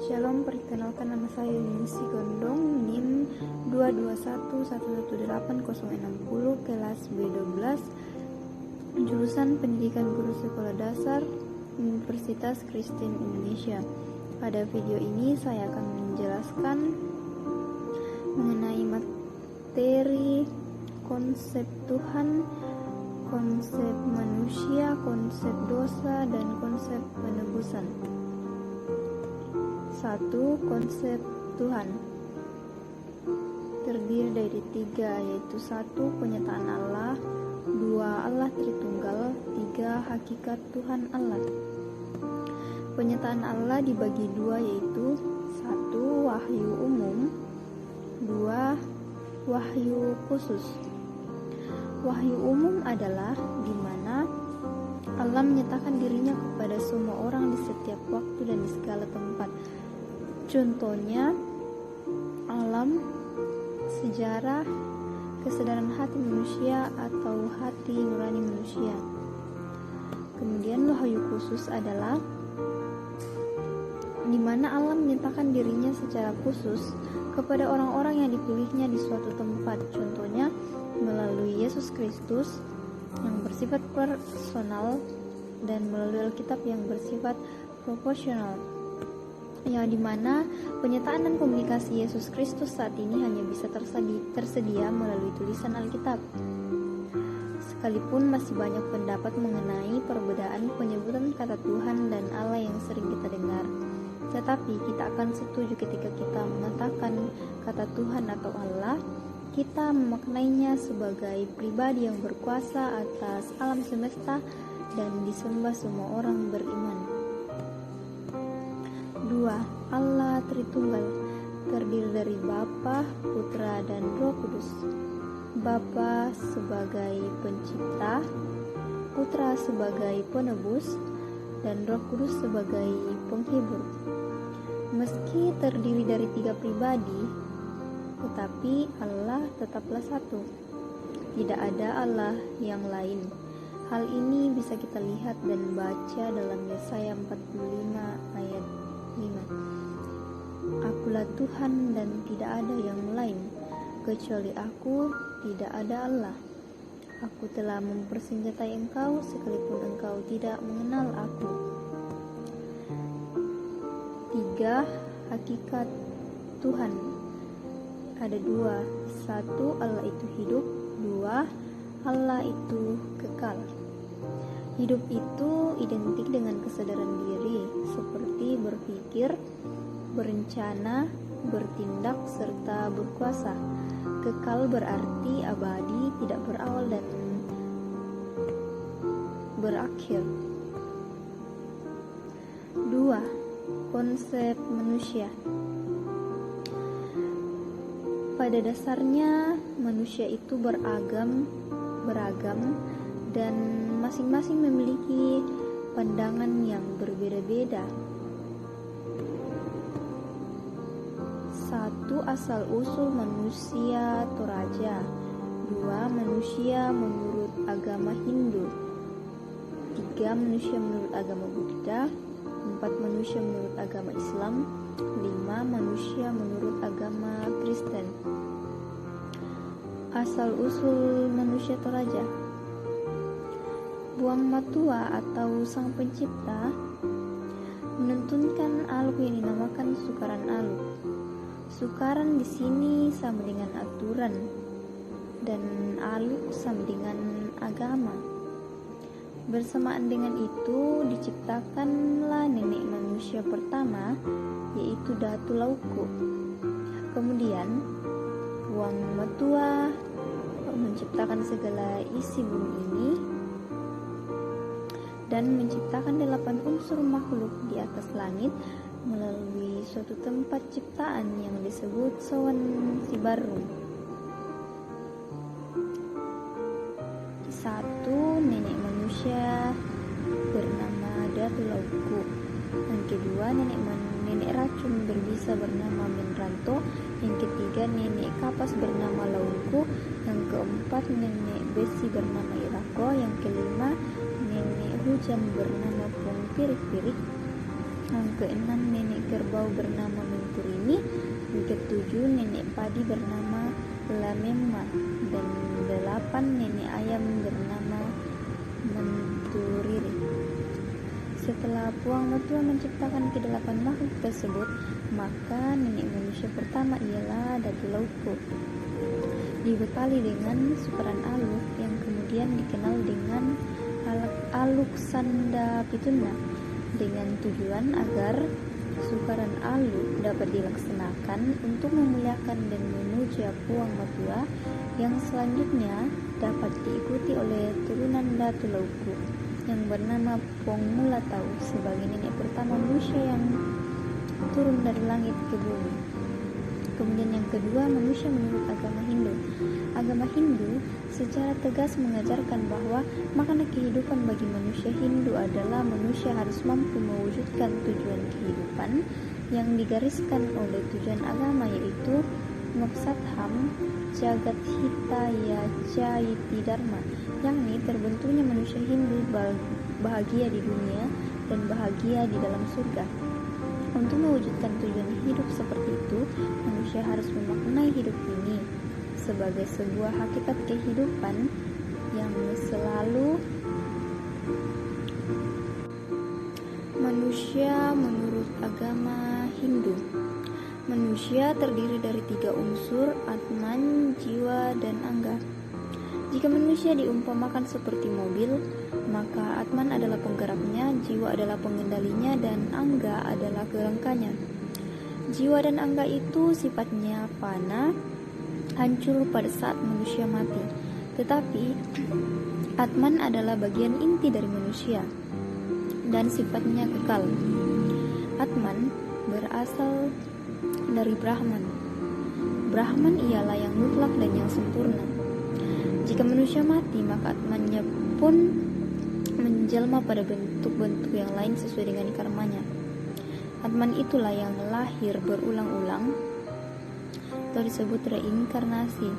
Shalom, perkenalkan nama saya Yunisi Gondong, NIM 221118060, kelas B12, jurusan Pendidikan Guru Sekolah Dasar, Universitas Kristen Indonesia. Pada video ini saya akan menjelaskan mengenai materi konsep Tuhan, konsep manusia, konsep dosa, dan konsep penebusan. 1. Konsep Tuhan terdiri dari 3, yaitu 1. Penyataan Allah, 2. Allah Tritunggal, 3. Hakikat Tuhan Allah. Penyataan Allah dibagi 2, yaitu 1. Wahyu umum, 2. Wahyu khusus. Wahyu umum adalah di mana Allah menyatakan dirinya kepada semua orang di setiap waktu dan di segala tempat. Contohnya alam, sejarah, kesadaran hati manusia atau hati nurani manusia. Kemudian wahyu khusus adalah di mana Allah menyatakan dirinya secara khusus kepada orang-orang yang dipilihnya di suatu tempat. Contohnya melalui Yesus Kristus yang bersifat personal dan melalui Alkitab yang bersifat proporsional, yang dimana penyataan dan komunikasi Yesus Kristus saat ini hanya bisa tersedia melalui tulisan Alkitab. Sekalipun masih banyak pendapat mengenai perbedaan penyebutan kata Tuhan dan Allah yang sering kita dengar, tetapi kita akan setuju ketika kita mengatakan kata Tuhan atau Allah, kita memaknainya sebagai pribadi yang berkuasa atas alam semesta dan disembah semua orang beriman. 2. Allah Tritunggal terdiri dari Bapa, Putra, dan Roh Kudus. Bapa sebagai pencipta, Putra sebagai penebus, dan Roh Kudus sebagai penghibur. Meski terdiri dari 3 pribadi, tetapi Allah tetaplah satu. Tidak ada Allah yang lain. Hal ini bisa kita lihat dan baca dalam Yesaya 45 ayat 5. Akulah Tuhan dan tidak ada yang lain, kecuali Aku tidak ada Allah. Aku telah mempersenjatai engkau sekalipun engkau tidak mengenal Aku. 3. Hakikat Tuhan ada 2. 1. Allah itu hidup, 2. Allah itu kekal. Hidup itu identik dengan kesadaran diri, seperti berpikir, berencana, bertindak, serta berkuasa. Kekal berarti abadi, tidak berawal dan berakhir. 2. Konsep manusia. Pada dasarnya manusia itu beragam dan masing-masing memiliki pandangan yang berbeda-beda. 1. Asal-usul manusia Toraja, 2. Manusia menurut agama Hindu, 3. Manusia menurut agama Buddha, 4. Manusia menurut agama Islam, 5. Manusia menurut agama Kristen. Asal-usul manusia Toraja. Buang Matua atau Sang Pencipta menentunkan aluk yang dinamakan sukaran aluk. Sukaran di sini sama dengan aturan dan aluk sama dengan agama. Bersamaan dengan itu diciptakanlah nenek manusia pertama, yaitu Datu Lauku. Kemudian Buang Matua menciptakan segala isi bumi ini dan menciptakan 8 unsur makhluk di atas langit melalui suatu tempat ciptaan yang disebut Sowan Sibarung. 1. Nenek manusia bernama Datu Lauku. Yang kedua, nenek racun berbisa bernama Menranto. Yang ketiga, nenek kapas bernama Lauku. Yang keempat, nenek besi bernama Irako. Yang kelima, nenek hujan bernama Pung Pirik-Pirik. Yang keenam, nenek kerbau bernama Menturini. Yang ketujuh, nenek padi bernama Lamemma. Dan 8, nenek ayam bernama Menturiri. Setelah Puang Matua menciptakan ke-8 makhluk tersebut, maka nenek manusia pertama ialah Datulauko, dibekali dengan sukaran aluk yang kemudian dikenal dengan Aluksanda Pituna, dengan tujuan agar sukaran aluk dapat dilaksanakan untuk memuliakan dan memuja Puang Matua yang selanjutnya dapat diikuti oleh turunan Datulauko yang bernama Pong Mulatau sebagai nenek pertama manusia yang turun dari langit ke bumi. Kemudian yang kedua, manusia menurut agama Hindu. Agama Hindu secara tegas mengajarkan bahwa makna kehidupan bagi manusia Hindu adalah manusia harus mampu mewujudkan tujuan kehidupan yang digariskan oleh tujuan agama, yaitu Moksadham Jagat Hitaya Jaiti Dharma, yakni terbentuknya manusia Hindu bahagia di dunia dan bahagia di dalam surga. Untuk mewujudkan tujuan hidup seperti itu, manusia harus memaknai hidup ini sebagai sebuah hakikat kehidupan yang selalu manusia menurut agama Hindu. Manusia terdiri dari 3 unsur, Atman, jiwa, dan angga. Jika manusia diumpamakan seperti mobil, maka Atman adalah penggeraknya, jiwa adalah pengendalinya, dan angga adalah kerangkanya. Jiwa dan angga itu sifatnya fana, hancur pada saat manusia mati. Tetapi Atman adalah bagian inti dari manusia dan sifatnya kekal. Atman berasal dari Brahman. Brahman ialah yang mutlak dan yang sempurna. Jika manusia mati, maka Atmannya pun menjelma pada bentuk-bentuk yang lain sesuai dengan karmanya. Atman itulah yang lahir berulang-ulang atau disebut reinkarnasi.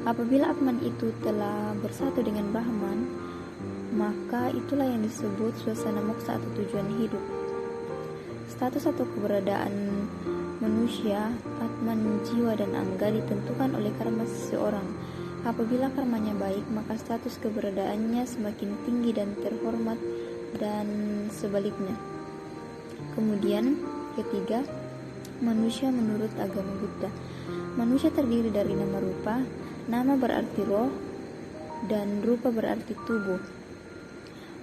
Apabila Atman itu telah bersatu dengan Brahman, maka itulah yang disebut suasana moksa atau tujuan hidup. Status atau keberadaan manusia, Atman, jiwa, dan angga ditentukan oleh karma seseorang. Apabila karmanya baik, maka status keberadaannya semakin tinggi dan terhormat, dan sebaliknya. Kemudian ketiga, manusia menurut agama Buddha. Manusia terdiri dari nama rupa. Nama berarti roh dan rupa berarti tubuh.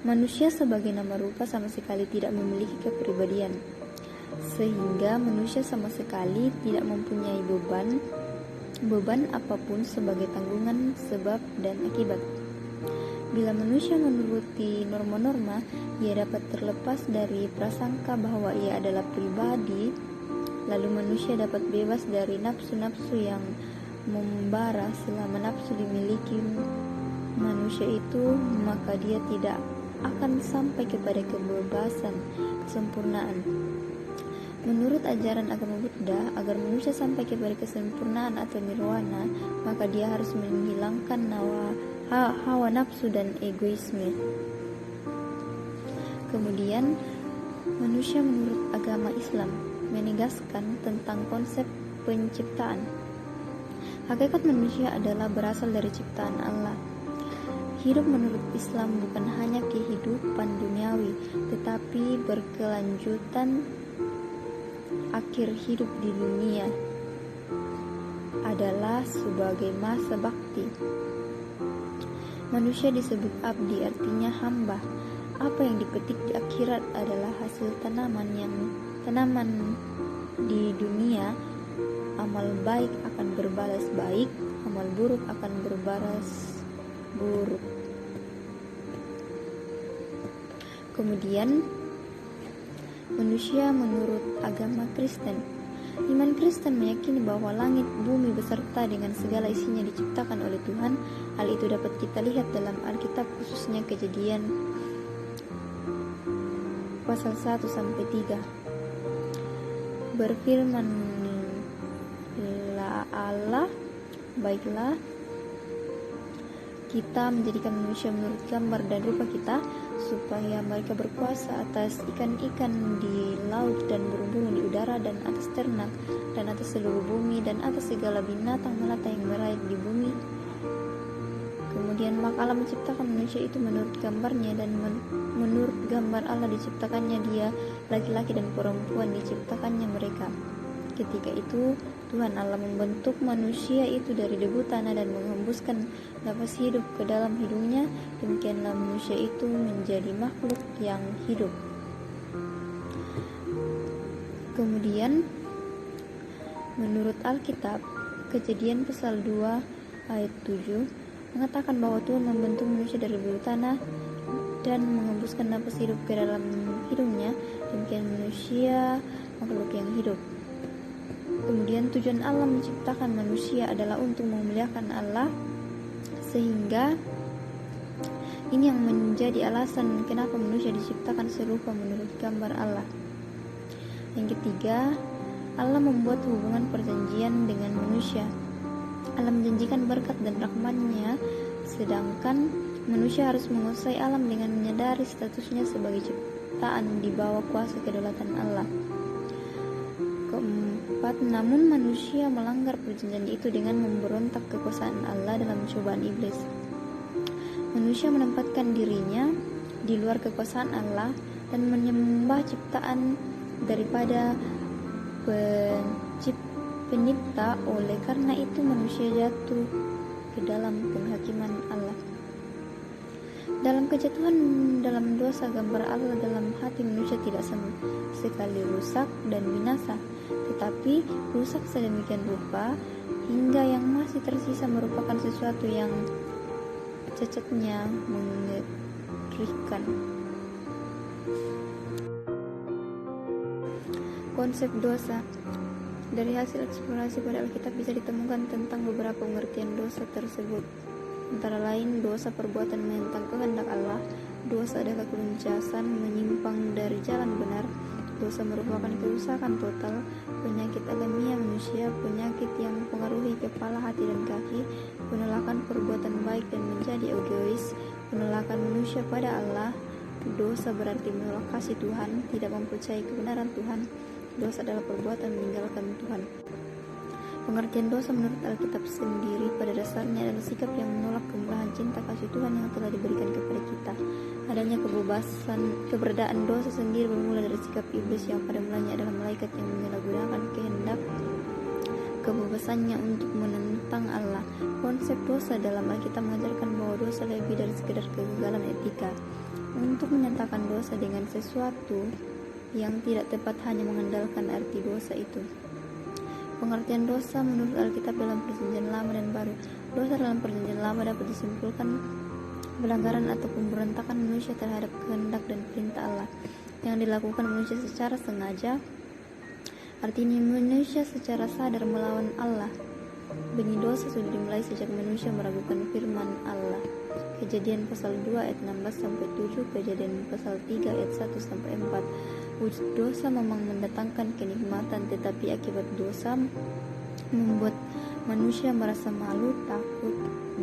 Manusia sebagai nama rupa sama sekali tidak memiliki kepribadian, sehingga manusia sama sekali tidak mempunyai beban apapun sebagai tanggungan sebab dan akibat. Bila manusia menuruti norma-norma, ia dapat terlepas dari prasangka bahwa ia adalah pribadi. Lalu manusia dapat bebas dari nafsu-nafsu yang membara. Selama nafsu dimiliki manusia itu, maka dia tidak akan sampai kepada kebebasan, kesempurnaan. Menurut ajaran agama Buddha, agar manusia sampai kepada kesempurnaan atau nirwana, maka dia harus menghilangkan hawa nafsu dan egoisme. Kemudian, manusia menurut agama Islam menegaskan tentang konsep penciptaan. Hakikat manusia adalah berasal dari ciptaan Allah. Hidup menurut Islam bukan hanya kehidupan duniawi, tetapi berkelanjutan. Akhir hidup di dunia adalah sebagai masa bakti. Manusia disebut abdi, artinya hamba. Apa yang dipetik di akhirat adalah hasil tanaman di dunia. Amal baik akan berbalas baik, amal buruk akan berbalas buruk. Kemudian manusia menurut agama Kristen. Iman Kristen meyakini bahwa langit, bumi beserta dengan segala isinya diciptakan oleh Tuhan. Hal itu dapat kita lihat dalam Alkitab, khususnya Kejadian pasal 1-3. Berfirmanlah Allah, baiklah kita menjadikan manusia menurut gambar dan rupa kita, supaya mereka berkuasa atas ikan-ikan di laut dan burung-burung di udara dan atas ternak dan atas seluruh bumi dan atas segala binatang melata yang merayap di bumi. Kemudian maka Allah menciptakan manusia itu menurut gambarnya, dan menurut gambar Allah diciptakannya dia, laki-laki dan perempuan diciptakannya mereka. Ketika itu Tuhan Allah membentuk manusia itu dari debu tanah dan menghembuskan nafas hidup ke dalam hidungnya. Demikianlah manusia itu menjadi makhluk yang hidup. Kemudian menurut Alkitab, Kejadian pasal 2 ayat 7 mengatakan bahwa Tuhan membentuk manusia dari debu tanah dan menghembuskan nafas hidup ke dalam hidungnya. Demikian manusia makhluk yang hidup. Kemudian tujuan Allah menciptakan manusia adalah untuk memuliakan Allah, sehingga ini yang menjadi alasan kenapa manusia diciptakan serupa menurut gambar Allah. Yang ketiga, Allah membuat hubungan perjanjian dengan manusia. Allah menjanjikan berkat dan rahmat-Nya, sedangkan manusia harus menguasai alam dengan menyadari statusnya sebagai ciptaan di bawah kuasa kedaulatan Allah. Keempat, namun manusia melanggar perjanjian itu dengan memberontak kekuasaan Allah dalam cobaan iblis. Manusia menempatkan dirinya di luar kekuasaan Allah dan menyembah ciptaan daripada pencipta. Oleh karena itu manusia jatuh ke dalam penghakiman Allah. Dalam kejatuhan dalam dosa, gambar Allah dalam hati manusia tidak sama sekali rusak dan binasa, tetapi rusak sedemikian rupa hingga yang masih tersisa merupakan sesuatu yang cacatnya mengerikan. Konsep dosa. Dari hasil eksplorasi pada Alkitab bisa ditemukan tentang beberapa pengertian dosa tersebut. Antara lain, dosa perbuatan menentang kehendak Allah, dosa adalah keluncasan menyimpang dari jalan benar, dosa merupakan kerusakan total, penyakit alamiah manusia, penyakit yang mempengaruhi kepala, hati, dan kaki, penolakan perbuatan baik dan menjadi egois, penolakan manusia pada Allah. Dosa berarti menolak kasih Tuhan, tidak mempercayai kebenaran Tuhan. Dosa adalah perbuatan meninggalkan Tuhan. Pengertian dosa menurut Alkitab sendiri pada dasarnya adalah sikap yang menolak kemurahan cinta kasih Tuhan yang telah diberikan kepada kita. Adanya keberadaan dosa sendiri bermula dari sikap iblis yang pada mulanya adalah malaikat yang menyalahgunakan kehendak kebebasannya untuk menentang Allah. Konsep dosa dalam Alkitab mengajarkan bahwa dosa lebih dari sekedar kegagalan etika. Untuk menyatakan dosa dengan sesuatu yang tidak tepat hanya mengandalkan arti dosa itu. Pengertian dosa menurut Alkitab dalam Perjanjian Lama dan Baru. Dosa dalam Perjanjian Lama dapat disimpulkan pelanggaran atau pemberontakan manusia terhadap kehendak dan perintah Allah yang dilakukan manusia secara sengaja. Artinya manusia secara sadar melawan Allah. Benih dosa sudah dimulai sejak manusia meragukan firman Allah. Kejadian pasal 2 ayat 16 sampai 7, Kejadian pasal 3 ayat 1 sampai 4. Wujud dosa memang mendatangkan kenikmatan, tetapi akibat dosa membuat manusia merasa malu, takut,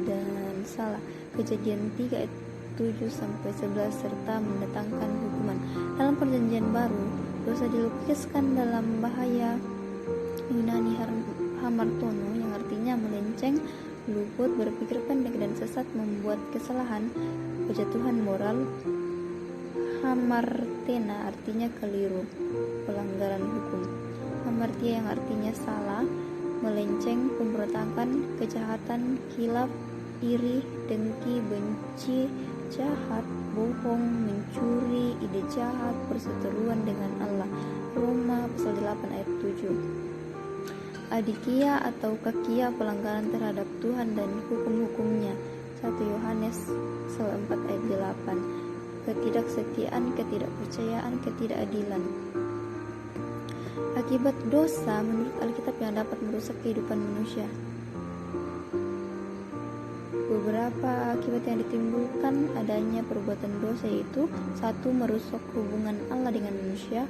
dan salah. Kejadian 3 ayat 7 sampai 11 serta mendatangkan hukuman. Dalam Perjanjian Baru, dosa dilukiskan dalam bahaya Yunani hamartono yang artinya melenceng, luput, berpikir pendek, dan sesat, membuat kesalahan, kejatuhan moral. Hamartena artinya keliru, pelanggaran hukum. Hamartia yang artinya salah, melenceng, pemberontakan, kejahatan, khilaf, iri, dengki, benci, jahat, bohong, mencuri, ide jahat, perseteruan dengan Allah. Roma pasal 8 ayat 7. Adikia atau kakia, pelanggaran terhadap Tuhan dan hukum-hukumnya. 1 Yohanes pasal 4 ayat 8. Ketidaksetiaan, ketidakpercayaan, ketidakadilan. Akibat dosa menurut Alkitab yang dapat merusak kehidupan manusia. Beberapa akibat yang ditimbulkan adanya perbuatan dosa yaitu: 1. Merusak hubungan Allah dengan manusia.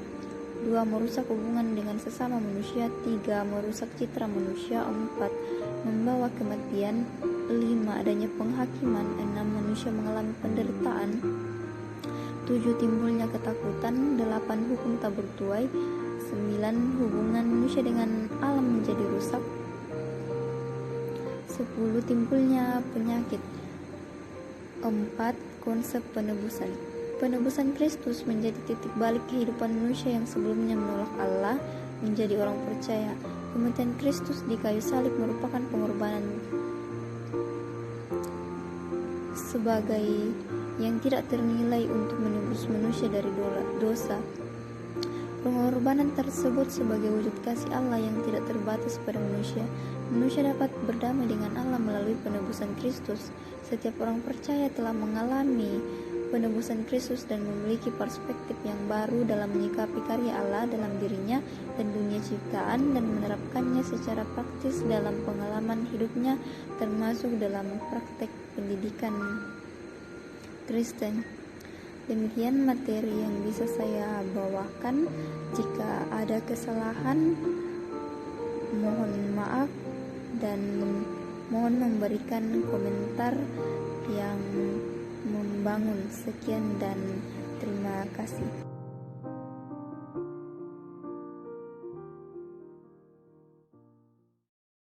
2. Merusak hubungan dengan sesama manusia. 3. Merusak citra manusia. 4. Membawa kematian. 5. Adanya penghakiman. 6. Manusia mengalami penderitaan. 7. Timbulnya ketakutan. 8. Hukum tabur tuai. 9. Hubungan manusia dengan alam menjadi rusak. 10. Timbulnya penyakit. 4. Konsep penebusan. Penebusan Kristus menjadi titik balik kehidupan manusia yang sebelumnya menolak Allah menjadi orang percaya. Kematian Kristus di kayu salib merupakan pengorbanan sebagai yang tidak ternilai untuk menebus manusia dari dosa. Pengorbanan tersebut sebagai wujud kasih Allah yang tidak terbatas pada manusia. Manusia dapat berdamai dengan Allah melalui penebusan Kristus. Setiap orang percaya telah mengalami penebusan Kristus dan memiliki perspektif yang baru dalam menyikapi karya Allah dalam dirinya dan dunia ciptaan, dan menerapkannya secara praktis dalam pengalaman hidupnya, termasuk dalam praktek pendidikan Kristen. Demikian materi yang bisa saya bawakan. Jika ada kesalahan, mohon maaf dan mohon memberikan komentar yang membangun. Sekian dan terima kasih.